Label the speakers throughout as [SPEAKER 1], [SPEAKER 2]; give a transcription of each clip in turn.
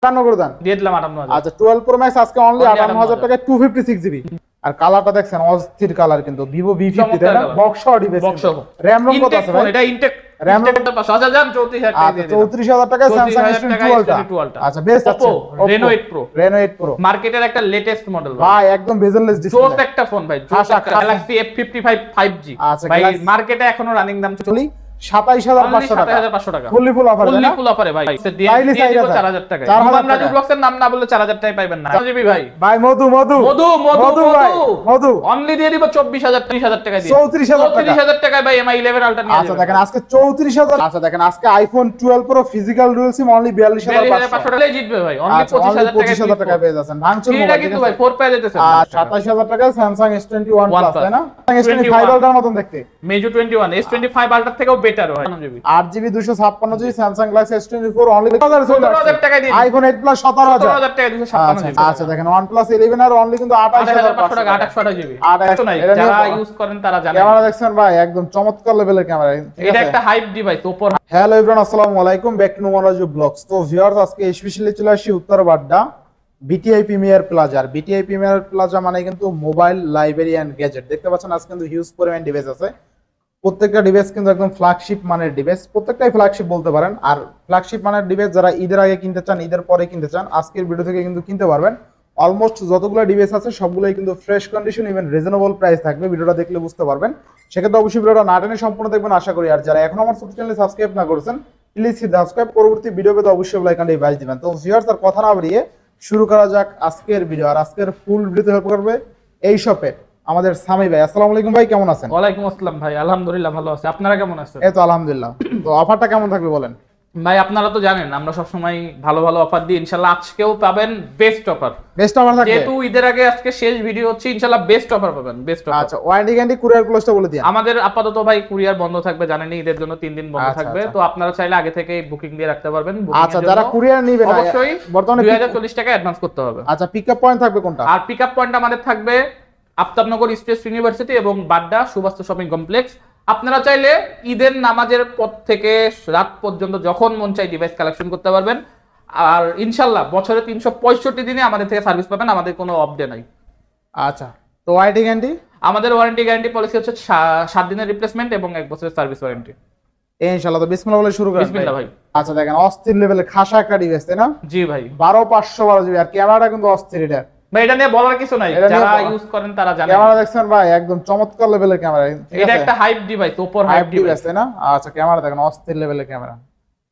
[SPEAKER 1] 58 করে দেন,
[SPEAKER 2] দিয়ে দিলাম 58,000।
[SPEAKER 1] আচ্ছা 12 প্রো ম্যাক্স আজকে অনলি 58,000 টাকায় 256 জিবি। আর কালারটা দেখছেন অস্থির কালার, কিন্তু ভিভো V50 তাই না, বক্স সহ ডিভাইস,
[SPEAKER 2] বক্স সহ।
[SPEAKER 1] র‍্যাম রম কত আছে ভাই?
[SPEAKER 2] এটা ইনটেক
[SPEAKER 1] র‍্যাম রম
[SPEAKER 2] 34,000 টাকা দিয়ে দিলাম।
[SPEAKER 1] 34,000 টাকায় স্যামসাং S22 আলট্রা। আচ্ছা বেস্ট আছে
[SPEAKER 2] Reno 8 Pro।
[SPEAKER 1] Reno 8 Pro
[SPEAKER 2] মার্কেটের একটা লেটেস্ট মডেল
[SPEAKER 1] ভাই, একদম বেজেললেস ডিসপ্লে,
[SPEAKER 2] জোস একটা ফোন ভাই, জোস একটা Galaxy F55 5G
[SPEAKER 1] আচ্ছা,
[SPEAKER 2] ভাই।
[SPEAKER 1] Galaxy
[SPEAKER 2] মার্কেটে এখনো রানিং দাম চলি
[SPEAKER 1] 27,500 টাকা,
[SPEAKER 2] 27,500 টাকা
[SPEAKER 1] ফুল অফার,
[SPEAKER 2] ফুল অফারে ভাই। দিয়ে দিব 4,000 টাকা। ইমাম রাজু ব্লগসের নাম না বললে 4,000 টাকায় পাইবেন না। জিবি ভাই,
[SPEAKER 1] ভাই মধু ভাই, মধু
[SPEAKER 2] অনলি দিয়ে দিব 24,000 30,000 টাকা দিয়ে।
[SPEAKER 1] 34,000
[SPEAKER 2] টাকায় ভাই MI 11 আলট্রা নিয়ে
[SPEAKER 1] আচ্ছা দেখেন আজকে 34,000। আচ্ছা দেখেন আজকে আইফোন 12 প্রো ফিজিক্যাল ডুয়াল সিম অনলি 42,500
[SPEAKER 2] টাকায় জিতবে ভাই। অনলি
[SPEAKER 1] 25,000 টাকা পেয়ে যাচ্ছেন। ভাঙচুর
[SPEAKER 2] এটা কিন্তু ভাই 4 পেয়ে যেতেছে।
[SPEAKER 1] 27,000 টাকা স্যামসাং S21 প্লাস তাই না, S25 আলট্রার মতন দেখতে,
[SPEAKER 2] মেজো 21 S25 আলট্রা থেকেও বেটার হয়।
[SPEAKER 1] 8GB 256GB Samsung Galaxy S24 only
[SPEAKER 2] 17,000 টাকা দিয়ে
[SPEAKER 1] আইফোন 8 প্লাস 17,000
[SPEAKER 2] টাকা 256GB।
[SPEAKER 1] আচ্ছা দেখেন OnePlus 11 আর অনলি কিন্তু
[SPEAKER 2] 28,500 টাকা 28GB। যারা ইউজ করেন তারা জানেন।
[SPEAKER 1] ক্যামেরা দেখছেন ভাই, একদম চমৎকার লেভেলের ক্যামেরা,
[SPEAKER 2] এটা একটা হাইপ ডিভাইস ওপর।
[SPEAKER 1] হ্যালো এভরিওয়ান, আসসালামু আলাইকুম, ব্যাক টু নোমারাজু ব্লগস। তো ভিউয়ার্স আজকে স্পেশালি চলে আসি উত্তর বাড্ডা বিটিআই প্রিমিয়ার প্লাজা। আর বিটিআই প্রিমিয়ার প্লাজা মানে কিন্তু মোবাইল লাইব্রেরি এন্ড গ্যাজেট। দেখতে পাচ্ছেন আজকে কিন্তু হিউজ পরিমাণ ডিভাইস আছে, প্রত্যেকটা ডিভাইস কিন্তু একদম ফ্ল্যাগশিপ মানের ডিভাইস, প্রত্যেকটাই ফ্ল্যাগশিপ বলতে পারেন। আর ফ্ল্যাগশিপ মানের ডিভাইস যারা ঈদের আগে কিনতে চান, ঈদের পরে কিনতে চান, আজকের ভিডিও থেকে কিন্তু কিনতে পারবেন। অলমোস্ট যতগুলো ডিভাইস আছে সবগুলোই কিন্তু fresh condition, even reasonable price থাকবে। ভিডিওটা দেখলে বুঝতে পারবেন, সেক্ষেত্রে অবশ্যই ভিডিওটা না টেনে সম্পূর্ণ দেখবেন আশা করি। আর যারা এখন আমার চ্যানেলে সাবস্ক্রাইব না করেছেন প্লিজ সাবস্ক্রাইব, পরবর্তী ভিডিও পেতে অবশ্যই বেল আইকনটি বাজিয়ে দিবেন। তো ভিউয়ার্স আর কথা না বাড়িয়ে শুরু করা যাক আজকের ভিডিও। আর আজকের ফুল ভিডিওতে হেল্প করবে এই শপে আমাদের সামি ভাই। আসসালামু আলাইকুম ভাই, কেমন আছেন?
[SPEAKER 2] ওয়ালাইকুম আসসালাম ভাই, আলহামদুলিল্লাহ ভালো আছি। আপনারা কেমন আছেন?
[SPEAKER 1] এই তো আলহামদুলিল্লাহ। তো অফারটা কেমন থাকবে বলেন
[SPEAKER 2] ভাই? আপনারা তো জানেন আমরা সব সময় ভালো ভালো অফার দিই, ইনশাআল্লাহ আজকেও পাবেন বেস্ট অফার।
[SPEAKER 1] বেস্ট অফার থাকবে
[SPEAKER 2] যেহেতু ঈদের আগে আজকে শেষ ভিডিও হচ্ছে, ইনশাআল্লাহ বেস্ট অফার পাবেন, বেস্ট অফার।
[SPEAKER 1] আচ্ছা ওয়ারেন্টি গ্যারান্টি কুরিয়ার ক্লোজটা বলে দিন।
[SPEAKER 2] আমাদের আপাতত ভাই কুরিয়ার বন্ধ থাকবে, জানেনই ঈদের জন্য 3 দিন বন্ধ থাকবে। তো আপনারা চাইলে আগে থেকে বুকিং দিয়ে রাখতে পারবেন।
[SPEAKER 1] আচ্ছা যারা কুরিয়ার নেবেন
[SPEAKER 2] অবশ্যই
[SPEAKER 1] বর্তমানে
[SPEAKER 2] 2040 টাকা অ্যাডভান্স করতে হবে।
[SPEAKER 1] আচ্ছা পিকআপ পয়েন্ট থাকবে কোনটা?
[SPEAKER 2] আর পিকআপ পয়েন্ট আমাদের থাকবে আফতাবনগর স্টেট ইউনিভার্সিটি এবং বাড্ডা সুবাস্তু শপিং কমপ্লেক্স। আপনারা চাইলে ঈদের নামাজের পর থেকে রাত পর্যন্ত যখন মন চাই ডিভাইস কালেকশন করতে পারবেন। আর ইনশাআল্লাহ বছরে 365 দিনে আমাদের থেকে সার্ভিস পাবেন, আমাদের কোনো অফ ডে নাই।
[SPEAKER 1] আচ্ছা তো ওয়ারেন্টি গ্যারান্টি?
[SPEAKER 2] আমাদের ওয়ারেন্টি গ্যারান্টি পলিসি হচ্ছে 7 দিনের রিপ্লেসমেন্ট এবং 1 বছরের সার্ভিস ওয়ারেন্টি।
[SPEAKER 1] ইনশাআল্লাহ। তো বিসমিল্লাহ বলে শুরু করেন।
[SPEAKER 2] বিসমিল্লাহ ভাই।
[SPEAKER 1] আচ্ছা দেখেন অস্থির লেভেলের খাসা একটা ডিভাইস তাই না?
[SPEAKER 2] জি ভাই,
[SPEAKER 1] 12512 আর ক্যামেরাটা কিন্তু অস্থির। এটা
[SPEAKER 2] ভাই এটা নিয়ে বলার কিছু নাই, যারা ইউজ করেন তারা জানেন।
[SPEAKER 1] ক্যামেরা দেখছেন ভাই, একদম চমৎকার লেভেলের ক্যামেরা,
[SPEAKER 2] এটা একটা হাইপ ডিভাইস, ওপর হাইপ ডিভাইস
[SPEAKER 1] তাই না? আচ্ছা ক্যামেরা দেখেন অস্থির লেভেলের ক্যামেরা।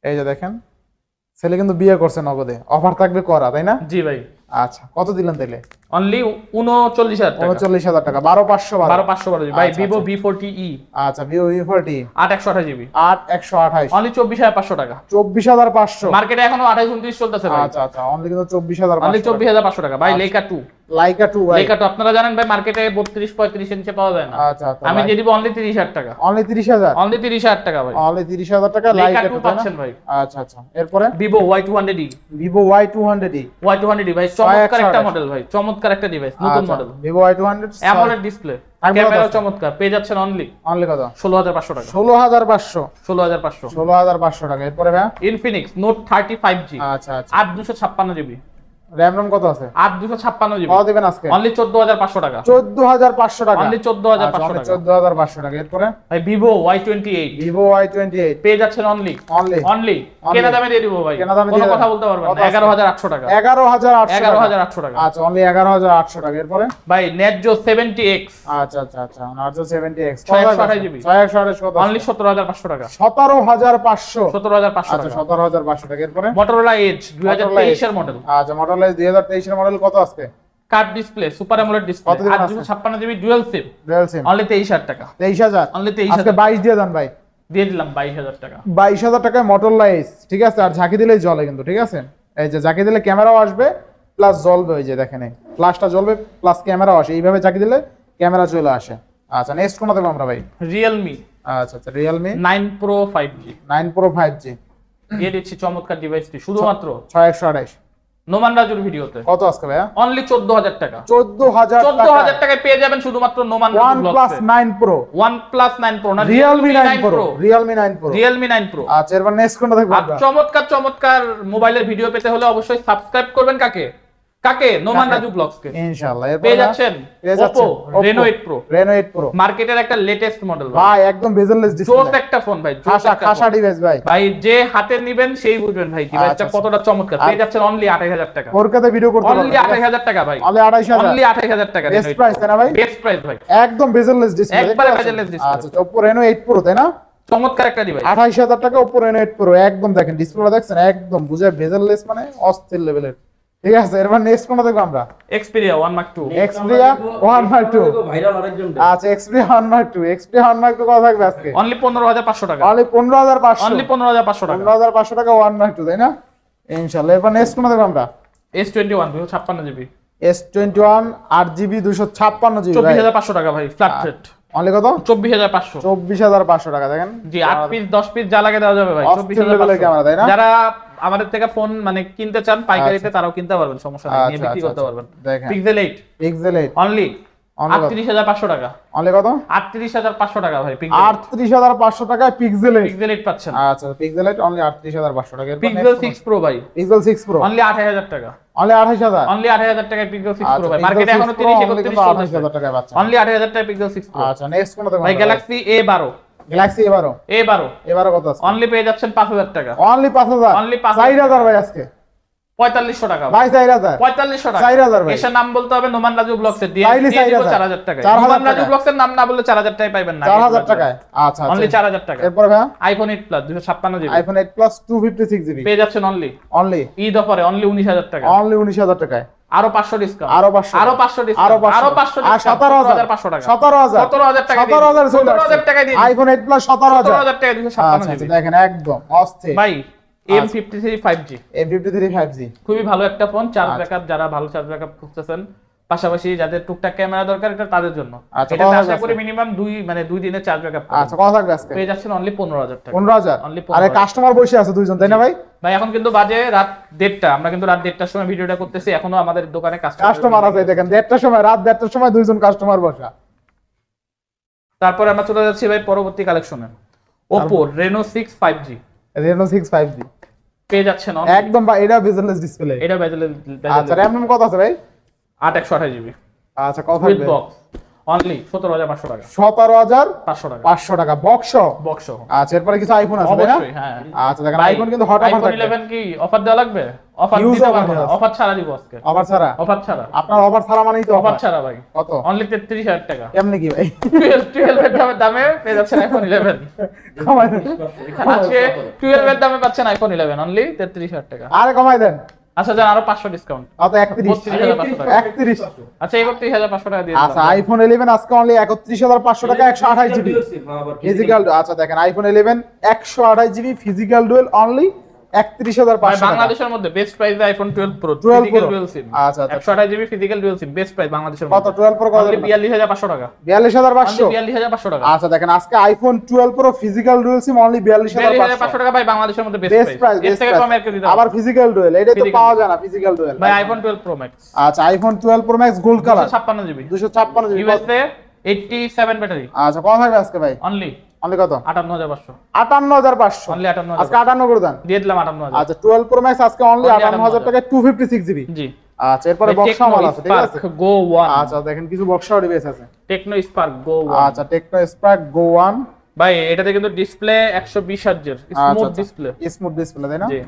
[SPEAKER 1] এই যে দেখেন ছেলে কিন্তু বিয়ে করছে নগদে, অফার থাকবে করা তাই না?
[SPEAKER 2] জি ভাই।
[SPEAKER 1] আচ্ছা কত দিলেন তাইলে?
[SPEAKER 2] অনলি 39,000 টাকা।
[SPEAKER 1] 39,000 টাকা 12512
[SPEAKER 2] ভাই Vivo V40e।
[SPEAKER 1] আচ্ছা Vivo V40
[SPEAKER 2] 8/128GB
[SPEAKER 1] 8128
[SPEAKER 2] অনলি 24,500 টাকা।
[SPEAKER 1] 24,500
[SPEAKER 2] মার্কেটে এখনো 28-29 চলতেছে ভাই।
[SPEAKER 1] আচ্ছা আচ্ছা অনলি কিন্তু 24,500
[SPEAKER 2] অনলি 24,500 টাকা ভাই। লেকা 2
[SPEAKER 1] ভাই,
[SPEAKER 2] লেকা 2 আপনারা জানেন ভাই মার্কেটে 32-35 ইঞ্চি পাওয়া যায় না।
[SPEAKER 1] আচ্ছা আচ্ছা
[SPEAKER 2] আমি দিয়ে দিব অনলি 30,000 টাকা।
[SPEAKER 1] অনলি 30,000
[SPEAKER 2] অনলি 30,000 টাকা ভাই।
[SPEAKER 1] অনলি 30,000 টাকা
[SPEAKER 2] লেকা 2 পাচ্ছেন ভাই।
[SPEAKER 1] আচ্ছা আচ্ছা এরপরে
[SPEAKER 2] Vivo Y200e।
[SPEAKER 1] Vivo Y200e
[SPEAKER 2] ভাই চমৎকার একটা মডেল ভাই, চমৎকার একটা ডিভাইস, নতুন model
[SPEAKER 1] Vivo Y200
[SPEAKER 2] AMOLED display, camera চমৎকার। পেয়ে যাচ্ছেন অনলি
[SPEAKER 1] কত?
[SPEAKER 2] 16,500 টাকা।
[SPEAKER 1] 16,500 টাকা। এরপরে ভাই
[SPEAKER 2] Infinix Note 30 5G।
[SPEAKER 1] আচ্ছা আচ্ছা
[SPEAKER 2] 8/256GB
[SPEAKER 1] র‍্যাম রম কত আছে?
[SPEAKER 2] 8/256GB
[SPEAKER 1] কত দিবেন আজকে?
[SPEAKER 2] অনলি 14,500 টাকা।
[SPEAKER 1] 14,500 টাকা
[SPEAKER 2] অনলি 14,500 টাকা।
[SPEAKER 1] 14,500 টাকা। এরপরে
[SPEAKER 2] ভাই Vivo Y28।
[SPEAKER 1] Vivo Y28
[SPEAKER 2] পেয়ে যাচ্ছেন অনলি কেনা দামে দিয়ে দিব ভাই, কোনো কথা বলতে পারবেন না। 11,800 টাকা।
[SPEAKER 1] 11,800
[SPEAKER 2] টাকা।
[SPEAKER 1] আচ্ছা অনলি 11,800 টাকা। এরপরে
[SPEAKER 2] ভাই Netjo 70X।
[SPEAKER 1] আচ্ছা আচ্ছা আচ্ছা Netjo 70X
[SPEAKER 2] 628GB
[SPEAKER 1] 628 কত?
[SPEAKER 2] অনলি 17,500 টাকা।
[SPEAKER 1] 17,500
[SPEAKER 2] 17,500
[SPEAKER 1] আচ্ছা
[SPEAKER 2] টাকা।
[SPEAKER 1] 17,500 টাকা। এরপরে
[SPEAKER 2] Motorola Edge 2023 এর মডেল।
[SPEAKER 1] আচ্ছা Motorola 2023 এর মডেল কত আজকে?
[SPEAKER 2] Curve display, super AMOLED display, 8/256GB dual SIM only 23,000 টাকা।
[SPEAKER 1] 23,000
[SPEAKER 2] অনলি 23,000
[SPEAKER 1] আজকে 22 দিয়ে দেন ভাই।
[SPEAKER 2] দিয়ে দিলাম 22,000 টাকা।
[SPEAKER 1] 22,000 টাকায় Motorola Edge, ঠিক আছে? আর ঝাঁকি দিলেই জ্বলে কিন্তু, ঠিক আছে? এই যে ঝাঁকি দিলে ক্যামেরাও আসবে প্লাস জ্বলবে, ওই যে দেখেন এই ফ্ল্যাশটা জ্বলবে প্লাস ক্যামেরাও আসে, এইভাবে ঝাঁকি দিলে ক্যামেরা চলে আসে। আচ্ছা নেক্সট কোনটা দেব আমরা ভাই?
[SPEAKER 2] Realme।
[SPEAKER 1] আচ্ছা আচ্ছা Realme
[SPEAKER 2] 9 Pro 5G
[SPEAKER 1] 9 Pro 5G
[SPEAKER 2] দিয়ে দিচ্ছি চমৎকার ডিভাইসটি শুধুমাত্র
[SPEAKER 1] 6128
[SPEAKER 2] নোমান রাজুর ভিডিওতে।
[SPEAKER 1] কত আজকে ভাইয়া?
[SPEAKER 2] অনলি 14000 টাকা।
[SPEAKER 1] 14000 টাকা।
[SPEAKER 2] 14000 টাকায় পেয়ে যাবেন শুধুমাত্র Noman Raju
[SPEAKER 1] OnePlus 9 Pro।
[SPEAKER 2] OnePlus 9 Pro না,
[SPEAKER 1] Realme 9 Pro। Realme 9 Pro।
[SPEAKER 2] Realme 9 Pro।
[SPEAKER 1] আচ্ছা, এরপর নেক্সট কোনটা দেখবো
[SPEAKER 2] আর
[SPEAKER 1] আমরা?
[SPEAKER 2] চমৎকার চমৎকার মোবাইলের ভিডিও পেতে হলে অবশ্যই সাবস্ক্রাইব করবেন কাকে? নোমান রাজু ব্লগসকে।
[SPEAKER 1] ইনশাআল্লাহ। এরপর
[SPEAKER 2] পেয়ে যাচ্ছেন Oppo Reno 8 Pro।
[SPEAKER 1] Reno 8 Pro
[SPEAKER 2] মার্কেটের একটা লেটেস্ট মডেল
[SPEAKER 1] ভাই, একদম বেজেললেস
[SPEAKER 2] জোস
[SPEAKER 1] ডিসপ্লে।
[SPEAKER 2] একটা ফোন ভাই,
[SPEAKER 1] খাসা ডিভাইস ভাই।
[SPEAKER 2] ভাই যে হাতে নিবেন সেই বুঝবেন ভাই ডিভাইসটা
[SPEAKER 1] আচ্ছা,
[SPEAKER 2] কতটা চমৎকার। পেয়ে যাচ্ছেন অনলি 28000 টাকা।
[SPEAKER 1] 4K তে ভিডিও করতে পারবেন।
[SPEAKER 2] অনলি 28000 টাকা ভাই।
[SPEAKER 1] অনলি 28000।
[SPEAKER 2] অনলি 28000 টাকা।
[SPEAKER 1] বেস্ট প্রাইস তাই না ভাই?
[SPEAKER 2] বেস্ট প্রাইস ভাই।
[SPEAKER 1] একদম বেজেললেস ডিসপ্লে।
[SPEAKER 2] একবারে bezel-less display।
[SPEAKER 1] আচ্ছা, Oppo Reno 8 Pro তাই না?
[SPEAKER 2] চমৎকার একটা ডিভাইস।
[SPEAKER 1] 28000 টাকা Oppo Reno 8 Pro। একদম দেখেন ডিসপ্লেটা দেখছেন, একদম বুঝে বেজেললেস মানে অস্থির লেভেলের। ঠিক আছে, এরপর নেক্সট কোনটা দেখবো আমরা?
[SPEAKER 2] Xperia 1 Mark 2।
[SPEAKER 1] Xperia 1 Mark 2
[SPEAKER 3] viral আরেকজন।
[SPEAKER 1] আচ্ছা, Xperia 1 Mark 2। Xperia 1 Mark 2 কত থাকবে আজকে?
[SPEAKER 2] অনলি 15500 টাকা।
[SPEAKER 1] অনলি 15500।
[SPEAKER 2] অনলি 15500 টাকা।
[SPEAKER 1] 15500 টাকা 1 Mark 2 তাই না? ইনশাআল্লাহ। এরপর নেক্সট কোনটা দেখবো আমরা?
[SPEAKER 2] S21 256 GB.
[SPEAKER 1] S21 8GB 256 GB ভাই।
[SPEAKER 2] 24500 টাকা ভাই, ফ্ল্যাট রেট।
[SPEAKER 1] অনলি কত?
[SPEAKER 2] 24500।
[SPEAKER 1] 24500 টাকা দেখেন।
[SPEAKER 2] জি 8 পিস 10 পিস যা লাগে দেওয়া যাবে ভাই।
[SPEAKER 1] অস্থির লেভেলের ক্যামেরা তাই না?
[SPEAKER 2] যারা আমাদের থেকে ফোন মানে কিনতে চান পাইকারিতে তারাও কিনতে পারবেন, সমস্যা নেই, নিয়ে
[SPEAKER 1] আচ্ছা,
[SPEAKER 2] বিক্রি করতে
[SPEAKER 1] আচ্ছা,
[SPEAKER 2] পারবেন।
[SPEAKER 1] দেখেন।
[SPEAKER 2] Pixel 8
[SPEAKER 1] Pixel 8
[SPEAKER 2] অনলি
[SPEAKER 1] Only কত?
[SPEAKER 2] 38500 টাকা।
[SPEAKER 1] অনলি কত?
[SPEAKER 2] 38500 টাকা ভাই Pixel 8।
[SPEAKER 1] 38500 টাকায় Pixel 8।
[SPEAKER 2] Pixel 8 পাচ্ছেন।
[SPEAKER 1] আচ্ছা, Pixel 8 অনলি 38500 টাকা। এরপর
[SPEAKER 2] Pixel 6 Pro ভাই
[SPEAKER 1] Pixel 6 Pro
[SPEAKER 2] অনলি 28000 টাকা।
[SPEAKER 1] অনলি 28000।
[SPEAKER 2] অনলি 28000 টাকায় Pixel 6 Pro
[SPEAKER 1] আচ্ছা,
[SPEAKER 2] ভাই।
[SPEAKER 1] Pixel
[SPEAKER 2] মার্কেটে
[SPEAKER 1] 6
[SPEAKER 2] এখনো
[SPEAKER 1] Pro
[SPEAKER 2] 30
[SPEAKER 1] only
[SPEAKER 2] 31
[SPEAKER 1] কিন্তু
[SPEAKER 2] চলতেছে।
[SPEAKER 1] 28000 টাকায় পাচ্ছেন।
[SPEAKER 2] অনলি 28000 টাকায় Pixel 6 Pro।
[SPEAKER 1] আচ্ছা, নেক্সট কোনটা দেখো
[SPEAKER 2] ভাই Galaxy A12
[SPEAKER 1] Galaxy A12
[SPEAKER 2] A12
[SPEAKER 1] কত আছে?
[SPEAKER 2] অনলি পেয়ে যাচ্ছেন 5000 টাকা।
[SPEAKER 1] অনলি 5000।
[SPEAKER 2] Only 5000
[SPEAKER 1] 4000 ভাই আজকে।
[SPEAKER 2] 4500 টাকা
[SPEAKER 1] ভাই 4000।
[SPEAKER 2] 4500 টাকা।
[SPEAKER 1] 4000 ভাই।
[SPEAKER 2] এসে নাম বলতে হবে নোমান রাজু ব্লগসের, দিয়ে
[SPEAKER 1] তাইলে
[SPEAKER 2] দিয়ে দিব
[SPEAKER 1] 4000
[SPEAKER 2] 4000 টাকা।
[SPEAKER 1] 4000
[SPEAKER 2] নোমান রাজু
[SPEAKER 1] টাকা।
[SPEAKER 2] ব্লগসের নাম না বললে 4000 টাকায় পাইবেন না।
[SPEAKER 1] 4000 টাকায়। আচ্ছা,
[SPEAKER 2] অনলি
[SPEAKER 1] আচ্ছা।
[SPEAKER 2] 4000 টাকা।
[SPEAKER 1] এরপর ভাই
[SPEAKER 2] iPhone 8 plus 256 GB
[SPEAKER 1] iPhone 8 Plus 256 GB
[SPEAKER 2] পেয়ে যাচ্ছেন অনলি
[SPEAKER 1] অনলি
[SPEAKER 2] ঈদ অফারে অনলি 19000 টাকা।
[SPEAKER 1] 19000 টাকায়।
[SPEAKER 2] আরো 500 ডিসকাউন্ট।
[SPEAKER 1] আরো 500
[SPEAKER 2] আরো 500 ডিসকাউন্ট।
[SPEAKER 1] আরো 500
[SPEAKER 2] আরো 500
[SPEAKER 1] আর
[SPEAKER 2] ডিসকাউন্ট।
[SPEAKER 1] 17500
[SPEAKER 2] টাকা।
[SPEAKER 1] 17000
[SPEAKER 2] 17000 টাকা দিয়ে
[SPEAKER 1] 17000 চলে
[SPEAKER 2] 17000 টাকা দিয়ে
[SPEAKER 1] iPhone 8 Plus 17000
[SPEAKER 2] 17000 টাকা 256
[SPEAKER 1] আচ্ছা,
[SPEAKER 2] জিবি
[SPEAKER 1] দেখেন একদম অস্থির।
[SPEAKER 2] ভাই M53 5G
[SPEAKER 1] M53 5G
[SPEAKER 2] খুবই ভালো একটা ফোন। চার্জ
[SPEAKER 1] আচ্ছা।
[SPEAKER 2] ব্যাকআপ, যারা ভালো চার্জ ব্যাকআপ খুঁজতেছেন, পাশাপাশি যাদের টুকটাক ক্যামেরা দরকার এটা তাদের জন্য।
[SPEAKER 1] আচ্ছা,
[SPEAKER 2] এটা
[SPEAKER 1] কত
[SPEAKER 2] আশা
[SPEAKER 1] আছে?
[SPEAKER 2] করি মিনিমাম 2 দিনের চার্জ ব্যাকআপ
[SPEAKER 1] আচ্ছা, কত থাকবে আজকে?
[SPEAKER 2] পেয়ে যাচ্ছেন অনলি 15000 টাকা।
[SPEAKER 1] 15000
[SPEAKER 2] Only
[SPEAKER 1] আরে
[SPEAKER 2] 15000
[SPEAKER 1] কাস্টমার বসে আছে দুইজন তাই না ভাই?
[SPEAKER 2] ভাই এখন কিন্তু বাজে রাত 1:30, আমরা কিন্তু রাত 1:30টার সময় ভিডিওটা করতেছি, এখনো আমাদের দোকানে
[SPEAKER 1] কাস্টমার আছে দেখেন, 1:30টার সময়, রাত 1:30টার সময় দুইজন কাস্টমার বসা।
[SPEAKER 2] তারপরে আমরা চলে যাচ্ছি ভাই পরবর্তী কালেকশনে। Oppo Reno 6 5G
[SPEAKER 1] Reno 6 5G
[SPEAKER 2] পেয়ে যাচ্ছেন
[SPEAKER 1] একদম ভাই, এটা বেজলেস ডিসপ্লে।
[SPEAKER 2] এটা বেজেল
[SPEAKER 1] আচ্ছা, RAM কত আছে ভাই?
[SPEAKER 2] 8 জিবি
[SPEAKER 1] আচ্ছা, কত
[SPEAKER 2] উইথ
[SPEAKER 1] থাকবে?
[SPEAKER 2] বক্স অনলি 17500 টাকা।
[SPEAKER 1] 17500
[SPEAKER 2] টাকা
[SPEAKER 1] টাকা বক্স।
[SPEAKER 2] বক্স সহ।
[SPEAKER 1] আচ্ছা, এরপরে কিছু আইফোন আছে তাই না?
[SPEAKER 2] অবশ্যই হ্যাঁ।
[SPEAKER 1] আচ্ছা, দেখেন
[SPEAKER 2] ভাই,
[SPEAKER 1] আইফোন কিন্তু হট অফার
[SPEAKER 2] iPhone
[SPEAKER 1] থাকবে।
[SPEAKER 2] 11 কি অফার দেওয়া লাগবে? অফার
[SPEAKER 1] Huge
[SPEAKER 2] দিতে
[SPEAKER 1] offer
[SPEAKER 2] পারবো না,
[SPEAKER 1] আছে।
[SPEAKER 2] অফার ছাড়া দিব আজকে।
[SPEAKER 1] অফার ছাড়া?
[SPEAKER 2] অফার ছাড়া।
[SPEAKER 1] আপনার অফার ছাড়া মানেই তো
[SPEAKER 2] অফার
[SPEAKER 1] অফার।
[SPEAKER 2] ছাড়া ভাই
[SPEAKER 1] কত?
[SPEAKER 2] অনলি 33000 টাকা।
[SPEAKER 1] কেমনে কি ভাই?
[SPEAKER 2] 12 এর দামে পেয়ে যাচ্ছেন iPhone 11।
[SPEAKER 1] কমাই দেন।
[SPEAKER 2] আজকে 12 এর দামে পাচ্ছেন iPhone 11 অনলি 33000 টাকা।
[SPEAKER 1] আরে কমাই দেন।
[SPEAKER 2] আচ্ছা যান আরো 500 ডিসকাউন্ট।
[SPEAKER 1] কত? 31,500 টাকা। 31।
[SPEAKER 2] আচ্ছা 31500 টাকা দিয়ে
[SPEAKER 1] আচ্ছা,
[SPEAKER 2] দিলাম।
[SPEAKER 1] আইফোন 11 আজকে অনলি 31500 টাকা 128 জিবি ফিজিক্যাল। আচ্ছা, দেখেন iPhone 11 128 GB physical dual only
[SPEAKER 2] ভাই
[SPEAKER 1] 31500 টাকা।
[SPEAKER 2] বাংলাদেশের মধ্যে বেস্ট প্রাইসে iPhone 12 pro
[SPEAKER 1] 12
[SPEAKER 2] physical
[SPEAKER 1] Pro।
[SPEAKER 2] Dual SIM.
[SPEAKER 1] আচ্ছা, আচ্ছা।
[SPEAKER 2] 128 GB physical dual SIM best price বাংলাদেশের
[SPEAKER 1] কত?
[SPEAKER 2] মধ্যে।
[SPEAKER 1] 12 প্রো কত?
[SPEAKER 2] অনলি 42500 টাকা।
[SPEAKER 1] 42500
[SPEAKER 2] 42500 টাকা।
[SPEAKER 1] আচ্ছা, দেখেন আজকে আইফোন 12 প্রো ফিজিক্যাল ডুয়েল সিম অনলি 42500
[SPEAKER 2] 42500 টাকা ভাই বাংলাদেশের মধ্যে
[SPEAKER 1] বেস্ট
[SPEAKER 2] বেস্ট
[SPEAKER 1] প্রাইস।
[SPEAKER 2] প্রাইস। এর থেকে কম আর কেউ দিতে
[SPEAKER 1] আবার ফিজিক্যাল ডুয়েল এটা তো
[SPEAKER 2] Physical
[SPEAKER 1] পাওয়া যায় না, ফিজিক্যাল ডুয়েল
[SPEAKER 2] ভাই আইফোন 12 প্রো ম্যাক্স
[SPEAKER 1] আচ্ছা, iPhone 12 pro max gold colour
[SPEAKER 2] 256 GB
[SPEAKER 1] 256 GB.
[SPEAKER 2] USA 87 battery
[SPEAKER 1] আচ্ছা, কত থাকবে আজকে ভাই?
[SPEAKER 2] অনলি
[SPEAKER 1] অনলি কত?
[SPEAKER 2] 58500
[SPEAKER 1] 58500
[SPEAKER 2] অনলি 58000
[SPEAKER 1] আজকে 58 করে দেন।
[SPEAKER 2] দিয়ে দিলাম 58000।
[SPEAKER 1] আচ্ছা, 12 প্রো ম্যাক্স আজকে অনলি
[SPEAKER 2] Only
[SPEAKER 1] 58000 টাকায় 256 জিবি।
[SPEAKER 2] জি
[SPEAKER 1] আচ্ছা, এরপরে বক্স মাল আছে ঠিক আছে?
[SPEAKER 2] গো 1
[SPEAKER 1] আচ্ছা, দেখেন কিছু বক্সাও ডিভাইস আছে।
[SPEAKER 2] টেকনো স্পার্ক গো 1
[SPEAKER 1] আচ্ছা, টেকনো স্পার্ক গো 1
[SPEAKER 2] ভাই এটাতে কিন্তু ডিসপ্লে 120 হার্জের স্মুথ ডিসপ্লে।
[SPEAKER 1] স্মুথ ডিসপ্লে তাই না?
[SPEAKER 2] জি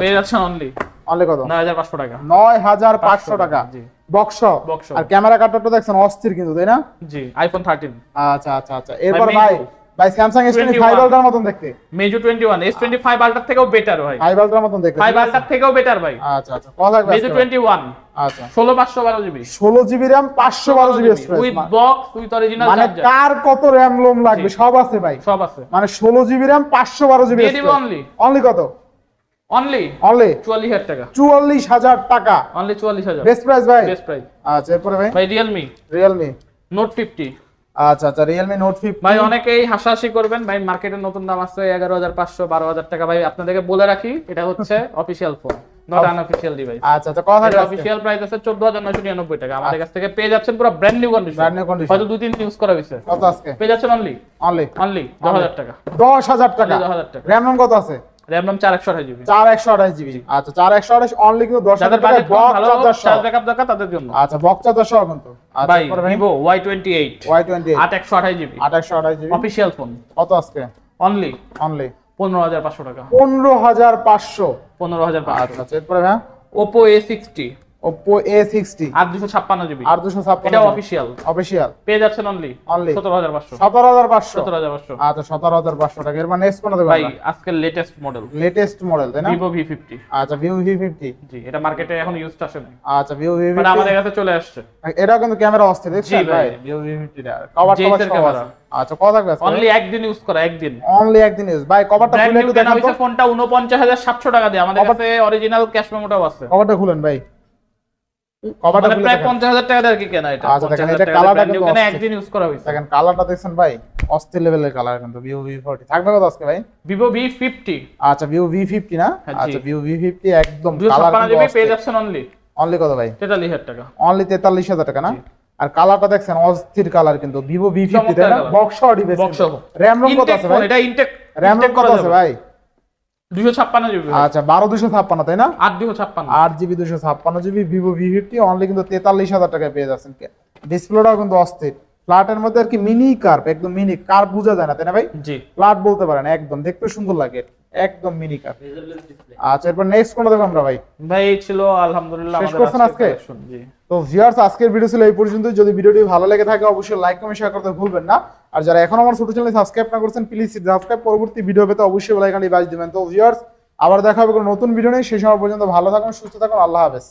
[SPEAKER 2] পেয়ে যাচ্ছেন অনলি
[SPEAKER 1] অনলি কত?
[SPEAKER 2] 9500 টাকা।
[SPEAKER 1] 9500 টাকা
[SPEAKER 2] জি
[SPEAKER 1] বক্স।
[SPEAKER 2] বক্স
[SPEAKER 1] আর ক্যামেরা কার্ডটা দেখছেন অস্থির কিন্তু তাই না?
[SPEAKER 2] জি আইফোন 13
[SPEAKER 1] আচ্ছা, আচ্ছা, আচ্ছা। এরপর
[SPEAKER 2] ভাই,
[SPEAKER 1] ভাই
[SPEAKER 2] Meizu
[SPEAKER 1] ভাই স্যামসাং S25
[SPEAKER 2] 21
[SPEAKER 1] আলট্রার মতন দেখতে।
[SPEAKER 2] মেজু 21 S25 আলট্রার থেকেও বেটার ভাই।
[SPEAKER 1] 5 আলট্রার মতন দেখতে।
[SPEAKER 2] 5 আলট্রার থেকেও বেটার ভাই।
[SPEAKER 1] আচ্ছা, আচ্ছা। কত থাকবে
[SPEAKER 2] মেজু
[SPEAKER 1] আজকে?
[SPEAKER 2] 21
[SPEAKER 1] আচ্ছা,
[SPEAKER 2] 16512 GB
[SPEAKER 1] 16 GB RAM 512 GB storage.
[SPEAKER 2] With box with original
[SPEAKER 1] মানে
[SPEAKER 2] চার্জার
[SPEAKER 1] কার কত RAM লোম লাগবে সব আছে ভাই।
[SPEAKER 2] সব আছে।
[SPEAKER 1] মানে 16 জিবি RAM 512 জিবি
[SPEAKER 2] দিয়ে দিব অনলি
[SPEAKER 1] অনলি কত?
[SPEAKER 2] অনলি
[SPEAKER 1] অনলি
[SPEAKER 2] 44000 টাকা।
[SPEAKER 1] 44000 টাকা
[SPEAKER 2] অনলি 44000
[SPEAKER 1] বেস্ট প্রাইস ভাই।
[SPEAKER 2] বেস্ট প্রাইস
[SPEAKER 1] আচ্ছা, এরপরে ভাই
[SPEAKER 2] ভাই Realme
[SPEAKER 1] Realme।
[SPEAKER 2] Note 50
[SPEAKER 1] আচ্ছা, আচ্ছা, Realme Note 50
[SPEAKER 2] ভাই অনেকেই হাসাহাসি করবেন ভাই, মার্কেটের নতুন দাম আসছে 11500 12000 টাকা ভাই। আপনাদেরকে বলে রাখি এটা হচ্ছে official phone. Not unofficial device.
[SPEAKER 1] আচ্ছা আচ্ছা, কথা
[SPEAKER 2] এর অফিশিয়াল প্রাইস আছে 14999 টাকা। আমাদের কাছ থেকে পেয়ে যাচ্ছেন পুরো brand new condition,
[SPEAKER 1] brand new condition,
[SPEAKER 2] হয়তো 2-3 দিন ইউজ করা হয়েছে।
[SPEAKER 1] কত আজকে
[SPEAKER 2] পেয়ে যাচ্ছেন অনলি
[SPEAKER 1] অনলি
[SPEAKER 2] 10000 টাকা।
[SPEAKER 1] 10000 টাকা,
[SPEAKER 2] 10000 টাকা।
[SPEAKER 1] র‍্যাম রম কত আছে?
[SPEAKER 2] RAM ROM 4128 GB,
[SPEAKER 1] 4128 GB. আচ্ছা 4128 অনলি কিন্তু 10000
[SPEAKER 2] যাদের
[SPEAKER 1] টাকা
[SPEAKER 2] বাজেট কম,
[SPEAKER 1] বক্স
[SPEAKER 2] ভালো
[SPEAKER 1] চার্জার
[SPEAKER 2] চার্জ
[SPEAKER 1] সহ।
[SPEAKER 2] ব্যাকআপ দরকার তাদের জন্য।
[SPEAKER 1] আচ্ছা বক্স চার্জার সহ কিন্তু। আচ্ছা
[SPEAKER 2] ভাই
[SPEAKER 1] তারপরে
[SPEAKER 2] Vivo Y28
[SPEAKER 1] Y28
[SPEAKER 2] 8128 GB,
[SPEAKER 1] 8128 GB
[SPEAKER 2] official phone,
[SPEAKER 1] কত আজকে?
[SPEAKER 2] অনলি
[SPEAKER 1] অনলি
[SPEAKER 2] 15500 টাকা।
[SPEAKER 1] 15500।
[SPEAKER 2] 15500।
[SPEAKER 1] আচ্ছা আচ্ছা, এরপরে হ্যাঁ
[SPEAKER 2] Oppo A60
[SPEAKER 1] Oppo A60
[SPEAKER 2] 8256 GB,
[SPEAKER 1] আর 256
[SPEAKER 2] এটা অফিশিয়াল,
[SPEAKER 1] অফিশিয়াল
[SPEAKER 2] পেয়ে যাচ্ছেন অনলি
[SPEAKER 1] অনলি
[SPEAKER 2] 17500।
[SPEAKER 1] 17500।
[SPEAKER 2] 17500।
[SPEAKER 1] আচ্ছা 17500 টাকা। এরপর নেক্সট কোনটা দেব?
[SPEAKER 2] ভাই আজকের লেটেস্ট মডেল
[SPEAKER 1] লেটেস্ট মডেল তাই না?
[SPEAKER 2] Vivo V50।
[SPEAKER 1] আচ্ছা Vivo V50।
[SPEAKER 2] জি, এটা মার্কেটে এখন ইউজড আসে না,
[SPEAKER 1] আচ্ছা Vivo V50
[SPEAKER 2] মানে আমাদের কাছে চলে আসছে।
[SPEAKER 1] এটাও কিন্তু ক্যামেরা অস্থির দেখছেন
[SPEAKER 2] জি ভাই।
[SPEAKER 1] ভাই Vivo V50 টা কভার
[SPEAKER 2] JS এর
[SPEAKER 1] সহ
[SPEAKER 2] ক্যামেরা।
[SPEAKER 1] আছে। আচ্ছা কত থাকবে আজকে?
[SPEAKER 2] অনলি একদিন ইউজ করা, একদিন।
[SPEAKER 1] অনলি একদিন ইউজ। ভাই কভারটা
[SPEAKER 2] ব্র্যান্ড
[SPEAKER 1] খুলে
[SPEAKER 2] নিউ
[SPEAKER 1] একটু
[SPEAKER 2] কেনা
[SPEAKER 1] দেখান তো।
[SPEAKER 2] হইছে ফোনটা 49700 টাকা দিয়ে। আমাদের কাছে অরিজিনাল ক্যাশ মেমোটাও আছে।
[SPEAKER 1] কভারটা খুলেন ভাই, কভারটা
[SPEAKER 2] মানে
[SPEAKER 1] খুলে
[SPEAKER 2] প্রায়
[SPEAKER 1] দেখেন।
[SPEAKER 2] 50000 টাকা দিয়ে আর কি কেনা এটা।
[SPEAKER 1] আচ্ছা, দেখেন,
[SPEAKER 2] 50000
[SPEAKER 1] এটা
[SPEAKER 2] টাকা
[SPEAKER 1] কালারটা
[SPEAKER 2] ব্র্যান্ড নিউ
[SPEAKER 1] কিন্তু
[SPEAKER 2] কেনা,
[SPEAKER 1] অস্থির।
[SPEAKER 2] একদিন ইউজ করা হইছে।
[SPEAKER 1] দেখেন কালারটা দেখছেন ভাই, অস্থির লেভেলের কালার কিন্তু Vivo V40 থাকবে কত আজকে ভাই?
[SPEAKER 2] Vivo V50
[SPEAKER 1] আচ্ছা Vivo V50 না?
[SPEAKER 2] হ্যাঁ, জি।
[SPEAKER 1] আচ্ছা Vivo V50 একদম কালার
[SPEAKER 2] 256 জিবি পেয়ে
[SPEAKER 1] কিন্তু
[SPEAKER 2] যাচ্ছেন অনলি
[SPEAKER 1] অনলি কত ভাই?
[SPEAKER 2] 43000 টাকা।
[SPEAKER 1] অনলি 43000 টাকা না?
[SPEAKER 2] জি।
[SPEAKER 1] আর কালারটা দেখছেন অস্থির কালার কিন্তু Vivo V50 তাই
[SPEAKER 2] চমৎকার
[SPEAKER 1] না?
[SPEAKER 2] colour।
[SPEAKER 1] বক্স সহ ডিভাইস,
[SPEAKER 2] বক্স সহ।
[SPEAKER 1] র‍্যাম রম কত
[SPEAKER 2] ইনটেক
[SPEAKER 1] আছে
[SPEAKER 2] ফোন,
[SPEAKER 1] ভাই?
[SPEAKER 2] এটা ইনটেক
[SPEAKER 1] র‍্যাম রম কত আছে ভাই?
[SPEAKER 2] 256 জিবি।
[SPEAKER 1] আচ্ছা 12256 তাই না?
[SPEAKER 2] 8256।
[SPEAKER 1] 8GB 256GB Vivo V50 only কিন্তু 43000 টাকায় পেয়ে যাচ্ছেন। ডিসপ্লেটাও কিন্তু অস্থির, ফ্ল্যাটের মধ্যে আর কি মিনি কার্ভ, একদম মিনি কার্ভ বোঝা যায় না তাই না ভাই?
[SPEAKER 2] জি।
[SPEAKER 1] ফ্ল্যাট বলতে পারেন, একদম দেখতে সুন্দর লাগে, একদম মিনি কার্ভ। আচ্ছা এরপর নেক্সট কোনটা দেখো আমরা ভাই?
[SPEAKER 2] ভাই এই ছিল আলহামদুলিল্লাহ
[SPEAKER 1] শেষ
[SPEAKER 2] আমাদের
[SPEAKER 1] করছেন আজকে?
[SPEAKER 2] কালেকশন। জি।
[SPEAKER 1] তো ভিউয়ার্স আজকের ভিডিও ছিল এই পর্যন্ত। যদি ভিডিওটি ভালো লেগে থাকে অবশ্যই লাইক কমেন্ট শেয়ার করতে ভুলবেন না। আর যারা এখন আমার ছোট চ্যানেল সাবস্ক্রাইব না করেছেন প্লিজ সাবস্ক্রাইব, পরবর্তী ভিডিও পেতে অবশ্যই বেল আইকনটি বাজিয়ে দিবেন। তো ভিউয়ার্স আবার দেখা হবে কোনো নতুন ভিডিও নিয়ে, সেই সময় পর্যন্ত ভালো থাকুন, সুস্থ থাকুন, আল্লাহ হাফেজ।